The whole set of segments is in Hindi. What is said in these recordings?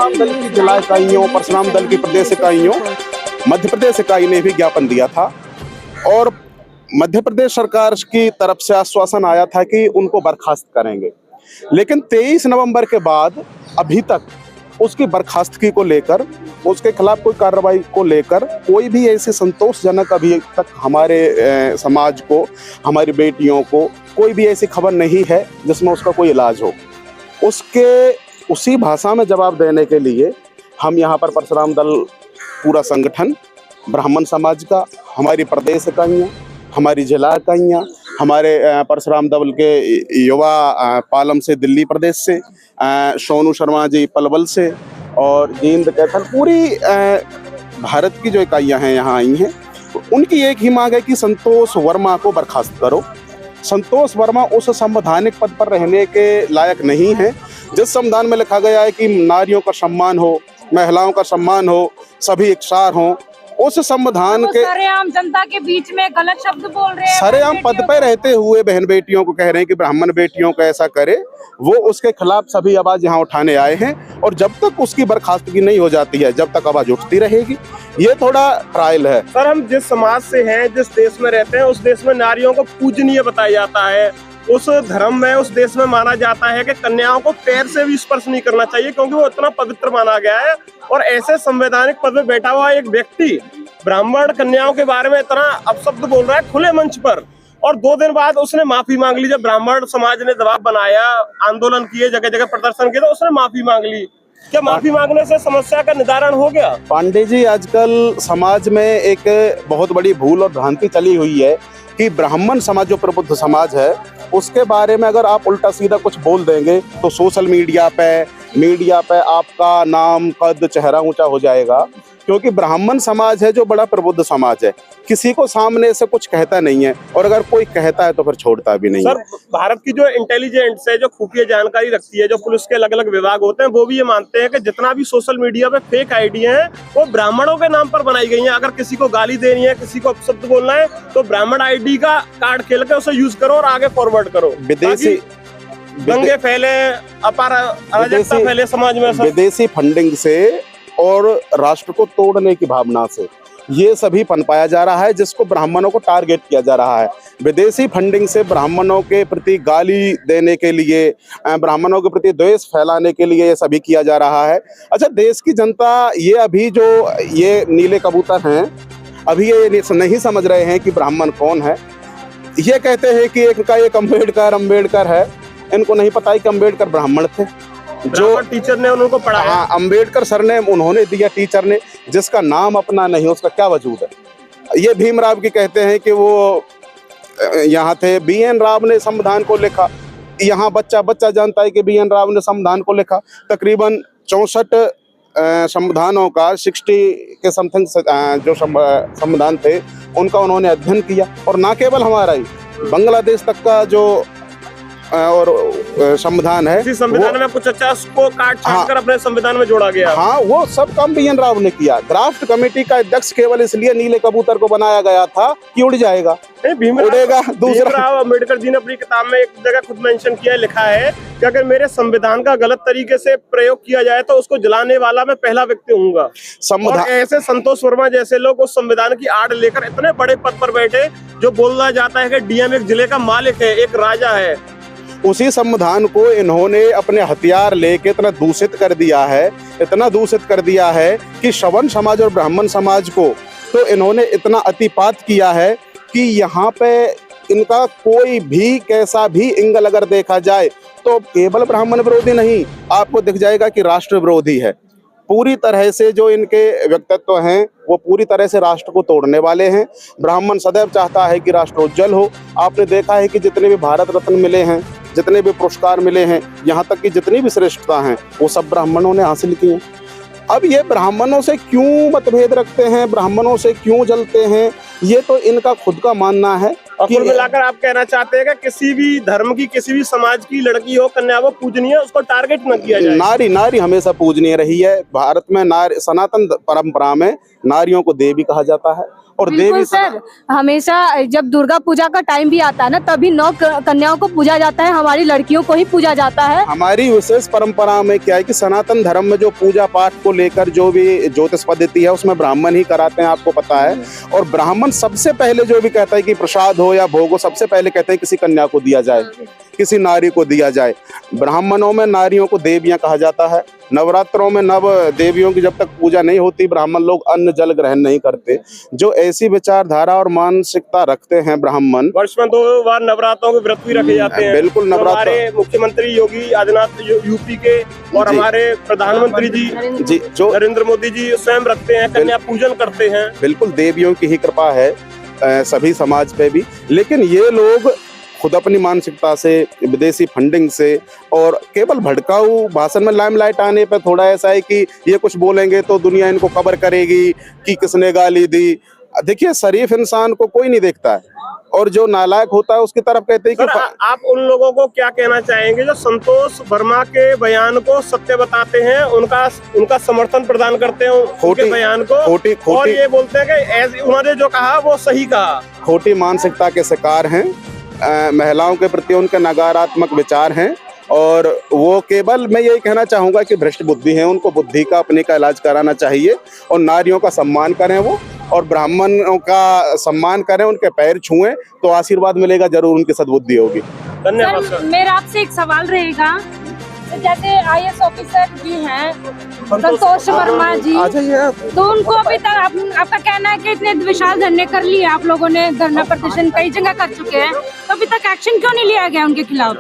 परशुराम दल की जिला इकाइयों, परशुराम दल की प्रदेश इकाइयों, मध्य प्रदेश इकाई ने भी ज्ञापन दिया था और मध्य प्रदेश सरकार की तरफ से आश्वासन आया था कि उनको बर्खास्त करेंगे। लेकिन 23 नवंबर के बाद अभी तक उसकी बर्खास्तगी को लेकर, उसके खिलाफ कोई कार्रवाई को लेकर कोई भी ऐसी संतोषजनक अभी तक हमारे समाज को, हमारी बेटियों को कोई भी ऐसी खबर नहीं है जिसमें उसका कोई इलाज हो। उसके उसी भाषा में जवाब देने के लिए हम यहाँ पर परशुराम दल पूरा संगठन, ब्राह्मण समाज का, हमारी प्रदेश इकाइयाँ, हमारी जिला इकाइयाँ, हमारे परशुराम दल के युवा पालम से दिल्ली प्रदेश से, सोनू शर्मा जी पलवल से और जयेंद्र कैथल, पूरी भारत की जो इकाइयाँ हैं यहाँ आई हैं। उनकी एक ही मांग है कि संतोष वर्मा को बर्खास्त करो। संतोष वर्मा उस संवैधानिक पद पर रहने के लायक नहीं है जिस संविधान में लिखा गया है कि नारियों का सम्मान हो, महिलाओं का सम्मान हो, सभी एकसार हों। उस संविधान के सरेआम जनता के बीच में गलत शब्द बोल रहे हैं, सरेआम पद पर रहते हुए बहन बेटियों को कह रहे हैं कि ब्राह्मण बेटियों को ऐसा करे। वो उसके खिलाफ सभी आवाज यहाँ उठाने आए हैं और जब तक उसकी बर्खास्तगी नहीं हो जाती है, जब तक आवाज उठती रहेगी। ये थोड़ा ट्रायल है। सर, हम जिस समाज से हैं, जिस देश में रहते हैं, उस देश में नारियों को पूजनीय बताया जाता है। उस धर्म में, उस देश में माना जाता है कि कन्याओं को पैर से भी स्पर्श नहीं करना चाहिए क्योंकि वो इतना पवित्र माना गया है। और ऐसे संवैधानिक पद में बैठा हुआ एक व्यक्ति ब्राह्मण कन्याओं के बारे में इतना अपशब्द बोल रहा है खुले मंच पर, और 2 दिन बाद उसने माफी मांग ली। जब ब्राह्मण समाज ने दबाव बनाया, आंदोलन किए, जगह जगह प्रदर्शन किए, तो उसने माफी मांग ली। क्या माफी मांगने से समस्या का निदान हो गया? पांडे जी, आजकल समाज में एक बहुत बड़ी भूल और भ्रांति चली हुई है कि ब्राह्मण समाज जो प्रबुद्ध समाज है उसके बारे में अगर आप उल्टा सीधा कुछ बोल देंगे तो सोशल मीडिया पे आपका नाम, कद, चेहरा ऊंचा हो जाएगा। क्योंकि ब्राह्मण समाज है जो बड़ा प्रबुद्ध समाज है, किसी को सामने से कुछ कहता नहीं है और अगर कोई कहता है तो फिर छोड़ता भी नहीं है। सर, भारत की जो इंटेलिजेंस है, जो खुफिया जानकारी रखती है, जो पुलिस के अलग अलग विभाग होते हैं, वो भी ये मानते हैं कि जितना भी सोशल मीडिया पे फेक आईडी हैं वो ब्राह्मणों के नाम पर बनाई गई हैं। अगर किसी को गाली देनी है, किसी को अपशब्द बोलना है तो ब्राह्मण आईडी का कार्ड खेल के उसे यूज करो और आगे फॉरवर्ड करो। विदेशी दंगे फैले, अराजकता फैले समाज में। विदेशी फंडिंग से और राष्ट्र को तोड़ने की भावना से ये सभी पनपाया जा रहा है, जिसको ब्राह्मणों को टारगेट किया जा रहा है। विदेशी फंडिंग से ब्राह्मणों के प्रति गाली देने के लिए, ब्राह्मणों के प्रति द्वेष फैलाने के लिए ये सभी किया जा रहा है। अच्छा, देश की जनता ये अभी जो ये नीले कबूतर हैं, अभी ये नहीं समझ रहे हैं कि ब्राह्मण कौन है। ये कहते हैं कि एक का एक अम्बेडकर है, इनको नहीं पता है कि अम्बेडकर ब्राह्मण थे जो टीचर ने उनको पढ़ाया। हाँ, अम्बेडकर सर ने उन्होंने दिया, टीचर ने, जिसका नाम अपना नहीं उसका क्या वजूद है। ये भीमराव की कहते हैं कि वो यहाँ थे, BN राव ने संविधान को लिखा। यहाँ बच्चा जानता है कि BN राव ने संविधान को लिखा। तकरीबन 64 संविधानों का 60 के समथिंग जो संविधान थे उनका उन्होंने अध्ययन किया। और ना केवल हमारा ही, बांग्लादेश तक का जो और संविधान है, इसी संविधान में कुछ अच्छा उसको काट छाट कर अपने संविधान में जोड़ा गया। हाँ, वो सब काम BN राव ने किया। ड्राफ्ट कमेटी का अध्यक्ष केवल इसलिए नीले कबूतर को बनाया गया था कि उड़ जाएगा, उड़ेगा। भीमराव अम्बेडकर जी ने अपनी किताब में एक जगह खुद मेंशन किया, लिखा है कि अगर मेरे संविधान का गलत तरीके से प्रयोग किया जाए तो उसको जलाने वाला मैं पहला व्यक्ति होऊंगा। और ऐसे संतोष वर्मा जैसे लोग उस संविधान की आड़ लेकर इतने बड़े पद पर बैठे, जो बोला जाता है कि DM एक जिले का मालिक है, एक राजा है। उसी संविधान को इन्होंने अपने हथियार लेके इतना दूषित कर दिया है कि श्रवण समाज और ब्राह्मण समाज को तो इन्होंने इतना अतिपात किया है कि यहाँ पे इनका कोई भी कैसा भी एंगल अगर देखा जाए तो केवल ब्राह्मण विरोधी नहीं, आपको दिख जाएगा कि राष्ट्र विरोधी है। पूरी तरह से जो इनके व्यक्तित्व हैं वो पूरी तरह से राष्ट्र को तोड़ने वाले हैं। ब्राह्मण सदैव चाहता है कि राष्ट्र उज्जवल हो। आपने देखा है कि जितने भी भारत रत्न मिले हैं, जितने भी पुरस्कार मिले हैं, यहाँ तक कि जितनी भी श्रेष्ठता हैं, वो सब ब्राह्मणों ने हासिल की हैं। अब ये ब्राह्मणों से क्यों मतभेद रखते हैं, ब्राह्मणों से क्यों जलते हैं, ये तो इनका खुद का मानना है। कुल मिलाकर आप कहना चाहते हैं कि किसी भी धर्म की, किसी भी समाज की लड़की हो, कन्या हो, पूजनीय, उसको टारगेट न किया जाए। नारी हमेशा पूजनीय रही है। भारत में सनातन परंपरा में नारियों को देवी कहा जाता है और बिल्कुल देवी सर, हमेशा जब दुर्गा पूजा का टाइम भी आता है ना, तभी 9 कन्याओं को पूजा जाता है, हमारी लड़कियों को ही पूजा जाता है। हमारी विशेष परंपरा में क्या है कि सनातन धर्म में जो पूजा पाठ को लेकर जो भी ज्योतिष पद्धति है उसमें ब्राह्मण ही कराते हैं, आपको पता है। और ब्राह्मण सबसे पहले जो भी कहता है कि प्रसाद हो या भोग हो, सबसे पहले कहते हैं किसी कन्या को दिया जाए, किसी नारी को दिया जाए। ब्राह्मणों में नारियों को देवियां कहा जाता है। नवरात्रों में नव देवियों की जब तक पूजा नहीं होती, ब्राह्मण लोग अन्न जल ग्रहण नहीं करते। जो ऐसी विचारधारा और मानसिकता रखते हैं ब्राह्मण, वर्ष में 2 बार नवरात्रों के व्रत भी रखे जाते हैं। बिल्कुल, नवरात्र हमारे मुख्यमंत्री योगी आदित्यनाथ यूपी के और हमारे प्रधानमंत्री जी जो नरेंद्र मोदी जी स्वयं रखते हैं, कन्या पूजन करते हैं। बिल्कुल देवियों की ही कृपा है सभी समाज पे भी। लेकिन ये लोग खुद अपनी मानसिकता से, विदेशी फंडिंग से और केवल भड़काऊ भाषण में लाइमलाइट आने पे थोड़ा ऐसा है कि ये कुछ बोलेंगे तो दुनिया इनको खबर करेगी कि किसने गाली दी। देखिए, शरीफ इंसान को कोई नहीं देखता है और जो नालायक होता है उसकी तरफ कहते हैं कि आप उन लोगों को क्या कहना चाहेंगे जो संतोष वर्मा के बयान को सत्य बताते हैं, उनका समर्थन प्रदान करते हैं उनके बयान को, और ये बोलते हैं कि उन्होंने जो कहा वो सही कहा। खोटी मानसिकता के शिकार हैं। महिलाओं के प्रति उनके नकारात्मक विचार हैं और वो केवल, मैं यही कहना चाहूँगा कि भ्रष्ट बुद्धि है। उनको बुद्धि का अपने का इलाज कराना चाहिए और नारियों का सम्मान करें वो, और ब्राह्मणों का सम्मान करें, उनके पैर छुएं तो आशीर्वाद मिलेगा जरूर, उनकी सद्बुद्धि होगी। धन्यवाद सर, मेरा आपसे एक सवाल रहेगा, जैसे IAS ऑफिसर जी हैं संतोष वर्मा जी, तो उनको अभी तक आपका कहना है कि इतने विशाल धरने कर लिए आप लोगों ने, धरना प्रदर्शन कई जगह कर चुके हैं, तो अभी तक एक्शन क्यों नहीं लिया गया उनके खिलाफ?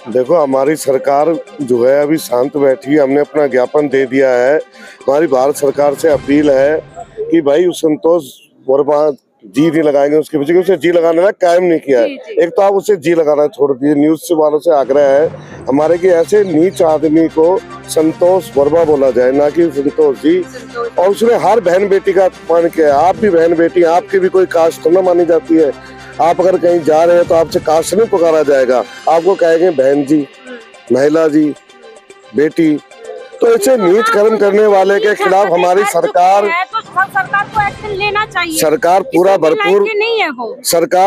देखो, हमारी सरकार जो है अभी शांत बैठी है। हमने अपना ज्ञापन दे दिया है। हमारी भारत सरकार से अपील है कि भाई उस संतोष वर्मा जी नहीं लगाएंगे उसके पीछे, उसे जी लगाने का कायम नहीं किया है। एक तो आप उसे जी लगाना छोड़ दिए। न्यूज से वालों से आग्रह है हमारे कि ऐसे नीच आदमी को संतोष वर्मा बोला जाए, ना कि संतोष जी। और उसने हर बहन बेटी का अपमान किया है। आप भी बहन बेटी, आपकी भी कोई कास्ट थोड़ा मानी जाती है। आप अगर कहीं जा रहे हैं तो आपसे कास्ट नहीं पुकारा जाएगा, आपको कहेंगे बहन जी, महिला जी, बेटी। तो ऐसे नीच कर्म करने वाले के खिलाफ हमारी सरकार को एक्शन लेना चाहिए। सरकार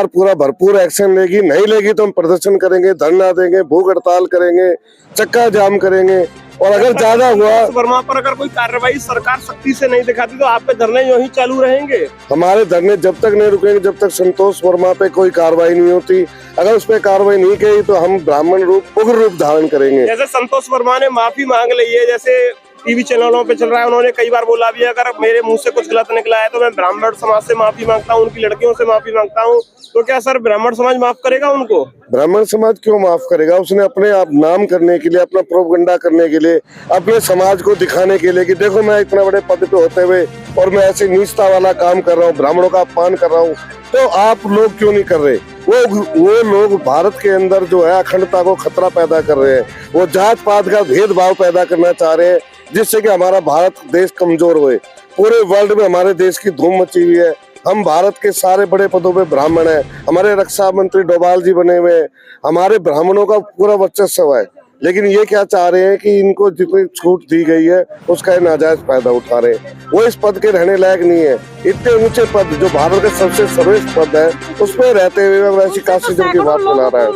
पूरा भरपूर एक्शन लेगी। नहीं लेगी तो हम प्रदर्शन करेंगे, धरना देंगे, भूख हड़ताल करेंगे, चक्का जाम करेंगे। और अगर ज्यादा हुआ वर्मा पर अगर कोई कार्रवाई सरकार सख्ती से नहीं दिखाती तो आपके धरने यूं ही चालू रहेंगे। हमारे धरने जब तक नहीं रुकेंगे, जब तक संतोष वर्मा पे कोई कार्रवाई नहीं होती। अगर उस पर कार्रवाई नहीं की तो हम ब्राह्मण रूप, उग्र रूप धारण करेंगे। जैसे संतोष वर्मा ने माफी मांग ली है, जैसे टीवी चैनलों पे चल रहा है, उन्होंने कई बार बोला भी है अगर मेरे मुंह से कुछ गलत निकला है तो मैं ब्राह्मण समाज से माफी मांगता हूँ, उनकी लड़कियों से माफी मांगता हूँ। तो क्या सर ब्राह्मण समाज माफ करेगा उनको? ब्राह्मण समाज क्यों माफ करेगा? उसने अपने आप नाम करने के लिए, अपना प्रोपगंडा करने के लिए, अपने समाज को दिखाने के लिए कि देखो मैं इतना बड़े पद पे होते हुए और मैं ऐसे नीचता वाला काम कर रहा हूँ, ब्राह्मणों का अपमान कर रहा हूँ, तो आप लोग क्यों नहीं कर रहे? वो लोग भारत के अंदर जो है अखंडता को खतरा पैदा कर रहे हैं। वो जात पात का भेदभाव पैदा करना चाह रहे हैं जिससे कि हमारा भारत देश कमजोर होए। पूरे वर्ल्ड में हमारे देश की धूम मची हुई है। हम भारत के सारे बड़े पदों पे ब्राह्मण हैं। हमारे रक्षा मंत्री डोभाल जी बने हुए हैं। हमारे ब्राह्मणों का पूरा वर्चस्व है। लेकिन ये क्या चाह रहे हैं कि इनको जितनी छूट दी गई है उसका ये नाजायज फायदा उठा रहे हैं। वो इस पद के रहने लायक नहीं है। इतने ऊंचे पद जो भारत के सबसे सर्वश्रेष्ठ पद है उस पर रहते हुए वैसी कास्टिज्म की बात बना रहा है।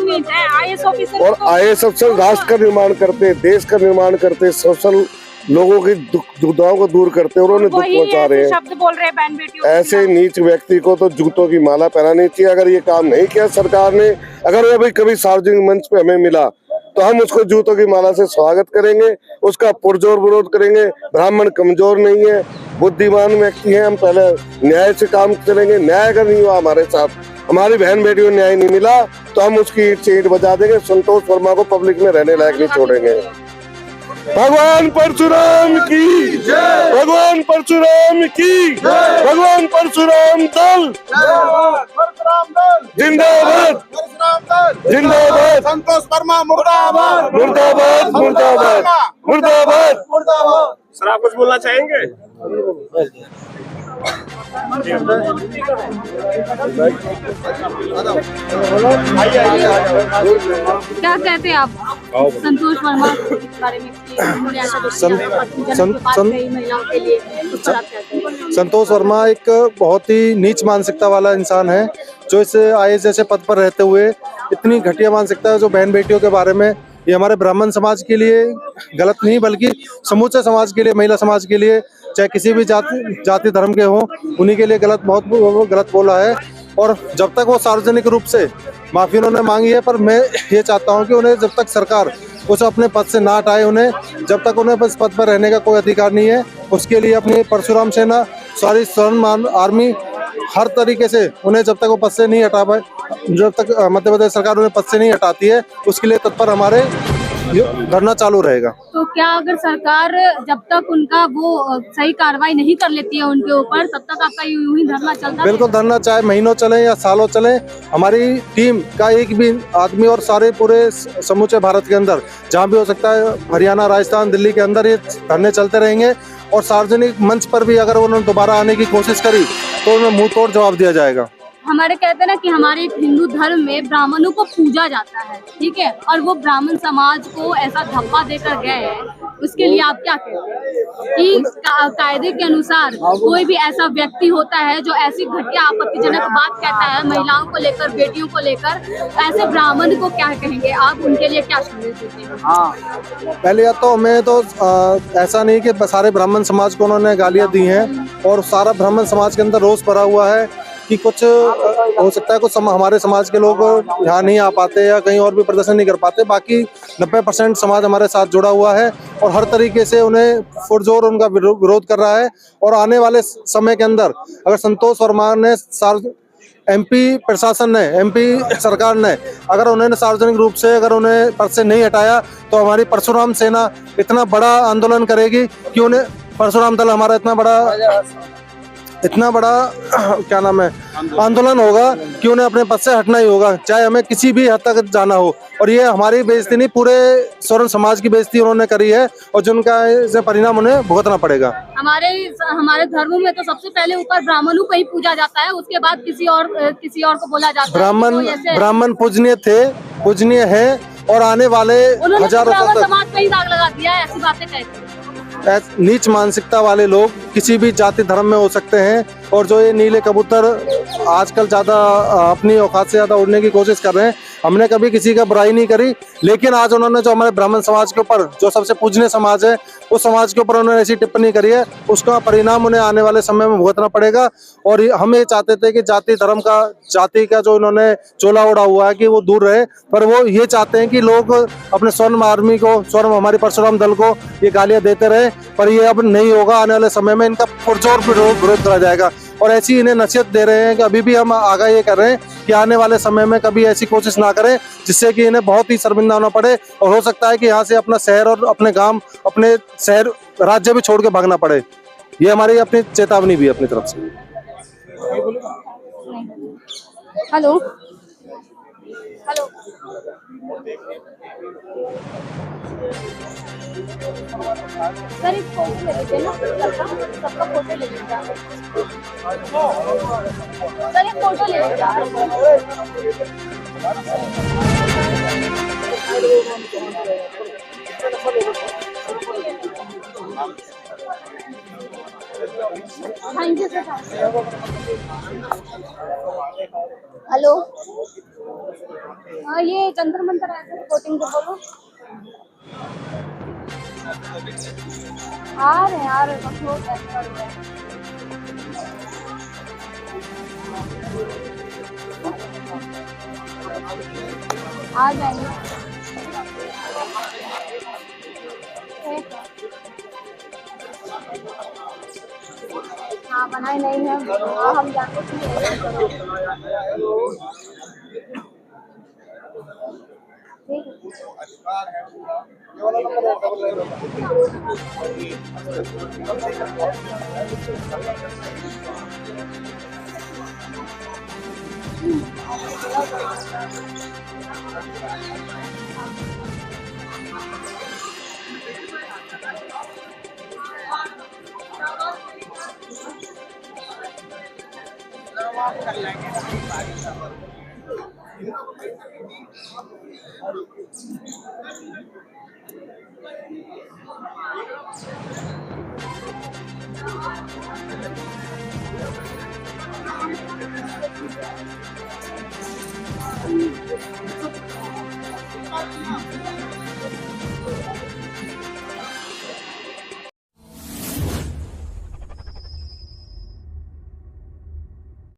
और IAS अफसर राष्ट्र का निर्माण करते, देश का निर्माण करते, सोशल लोगों की दुविधाओं को दूर करते और उन्हें दुख पहुंचा रहे हैं। शब्द बोल रहे हैं बहन बेटियों। ऐसे नीच व्यक्ति को तो जूतों की माला पहनानी चाहिए। अगर ये काम नहीं किया सरकार ने, अगर वो भी कभी सार्वजनिक मंच पे हमें मिला तो हम उसको जूतों की माला से स्वागत करेंगे, उसका पुरजोर विरोध करेंगे। ब्राह्मण कमजोर नहीं है, बुद्धिमान व्यक्ति हैं। हम पहले न्याय से काम चलेंगे। न्याय अगर नहीं हुआ हमारे साथ, हमारी बहन बेटियों को न्याय नहीं मिला तो हम उसकी ईंट से ईंट बजा देंगे। संतोष वर्मा को पब्लिक में रहने लायक नहीं छोड़ेंगे। भगवान परशुराम की जय, भगवान परशुराम की जय, भगवान परशुराम दल जिंदाबाद, जिंदाबाद, संतोष वर्मा मुर्दाबाद, मुर्दाबाद, मुर्दाबाद, मुर्दाबाद, मुर्दाबाद। सर आप कुछ बोलना चाहेंगे? क्या कहते हैं आप संतोष वर्मा के बारे में? महिलाओं के लिए उस पर आप क्या कहते हैं? संतोष वर्मा एक बहुत ही नीच मानसिकता वाला इंसान है, जो इस IAS जैसे पद पर रहते हुए इतनी घटिया मानसिकता है जो बहन बेटियों के बारे में, ये हमारे ब्राह्मण समाज के लिए गलत नहीं बल्कि समूचे समाज के लिए, महिला समाज के लिए, चाहे किसी भी जाति धर्म के हों, उन्हीं के लिए बहुत गलत बोला है। और जब तक वो सार्वजनिक रूप से माफी उन्होंने मांगी है, पर मैं ये चाहता हूँ कि उन्हें जब तक सरकार उसे अपने पद से ना हटाए, उन्हें जब तक उन्हें इस पद पर रहने का कोई अधिकार नहीं है, उसके लिए अपनी परशुराम सेना, सारी स्वर्ण आर्मी, हर तरीके से उन्हें जब तक वो पद से नहीं हटा पाए, जब तक मध्य प्रदेश सरकार उन्हें पद से नहीं हटाती है, उसके लिए तत्पर हमारे धरना चालू रहेगा। तो क्या अगर सरकार जब तक उनका वो सही कार्रवाई नहीं कर लेती है उनके ऊपर, तब तक आपका यूं ही धरना चलता है? बिल्कुल, धरना चाहे महीनों चले या सालों चले, हमारी टीम का एक भी आदमी और सारे पूरे समूचे भारत के अंदर जहां भी हो सकता है, हरियाणा, राजस्थान, दिल्ली के अंदर ये धरने चलते रहेंगे। और सार्वजनिक मंच पर भी अगर उन्होंने दोबारा आने की कोशिश करी तो उन्हें मुंह तोड़ जवाब दिया जाएगा। हमारे कहते हैं ना कि हमारे हिंदू धर्म में ब्राह्मणों को पूजा जाता है, ठीक है, और वो ब्राह्मण समाज को ऐसा धब्बा देकर गए हैं, उसके लिए आप क्या कहते हैं कि कायदे के अनुसार कोई भी ऐसा व्यक्ति होता है जो ऐसी घटिया आपत्तिजनक बात कहता है महिलाओं को लेकर, बेटियों को लेकर, ऐसे ब्राह्मण को क्या कहेंगे आप, उनके लिए क्या संदेश देते हैं? पहले तो मैं तो ऐसा नहीं कि सारे ब्राह्मण समाज को उन्होंने गालियां दी हैं, और सारा ब्राह्मण समाज के अंदर रोष भरा हुआ है कि कुछ हो सकता है कुछ हमारे समाज के लोग यहाँ नहीं आ पाते या कहीं और भी प्रदर्शन नहीं कर पाते, बाकी 90% समाज हमारे साथ जुड़ा हुआ है और हर तरीके से उन्हें पुरजोर उनका विरोध कर रहा है। और आने वाले समय के अंदर अगर संतोष वर्मा ने MP प्रशासन ने, MP सरकार ने अगर उन्हें सार्वजनिक रूप से अगर उन्हें पद से नहीं हटाया, तो हमारी परशुराम सेना इतना बड़ा आंदोलन करेगी कि उन्हें, परशुराम दल हमारा इतना बड़ा क्या नाम है आंदोलन होगा कि उन्हें अपने पद से हटना ही होगा, चाहे हमें किसी भी हद तक जाना हो। और ये हमारी बेइज्जती नहीं, पूरे स्वर्ण समाज की बेइज्जती उन्होंने करी है और जिनका परिणाम उन्हें भुगतना पड़ेगा। हमारे धर्मों में तो सबसे पहले ऊपर ब्राह्मणों को ही पूजा जाता है, उसके बाद किसी और को बोला जाता है। ब्राह्मण पूजनीय है और आने वाले हजारों समाज पे ही दाग लगा दिया है, ऐसी बातें कहते हैं। नीच मानसिकता वाले लोग किसी भी जाति धर्म में हो सकते हैं, और जो ये नीले कबूतर आजकल ज्यादा अपनी औकात से ज्यादा उड़ने की कोशिश कर रहे हैं, हमने कभी किसी का बुराई नहीं करी, लेकिन आज उन्होंने जो हमारे ब्राह्मण समाज के ऊपर, जो सबसे पूजनीय समाज है, उस समाज के ऊपर उन्होंने ऐसी टिप्पणी करी है, उसका परिणाम उन्हें आने वाले समय में भुगतना पड़ेगा। और हम ये चाहते थे कि जाति का जो इन्होंने चोला ओढ़ा हुआ है कि वो दूर रहे, पर वो ये चाहते हैं कि लोग अपने स्वर्ण आर्मी को, स्वर्ण हमारी परशुराम दल को ये गालियां देते रहे, पर ये अब नहीं होगा। आने वाले समय में इनका पुरजोर विरोध करा जाएगा और ऐसी इन्हें नसीहत दे रहे हैं कि अभी भी हम आगाह ये कर रहे हैं कि आने वाले समय में कभी ऐसी कोशिश ना करें जिससे कि इन्हें बहुत ही शर्मिंदा होना पड़े, और हो सकता है कि यहाँ से अपना शहर और अपने गांव, अपने शहर, राज्य भी छोड़ के भागना पड़े। ये हमारी अपनी चेतावनी भी है अपनी तरफ से। हेलो, सर एक फोटो ले लीजिए ना, सबका फोटो ले लीजिए सर, एक फोटो ले लीजिए। Thank you sir. हेलो, ये जंतर मंतर है सर, रिपोर्टिंग को बोलो। आ रहे बस वो आ जाएंगे। हाँ, बनाए नहीं है, हाँ हम जानते हैं। कर लेंगे।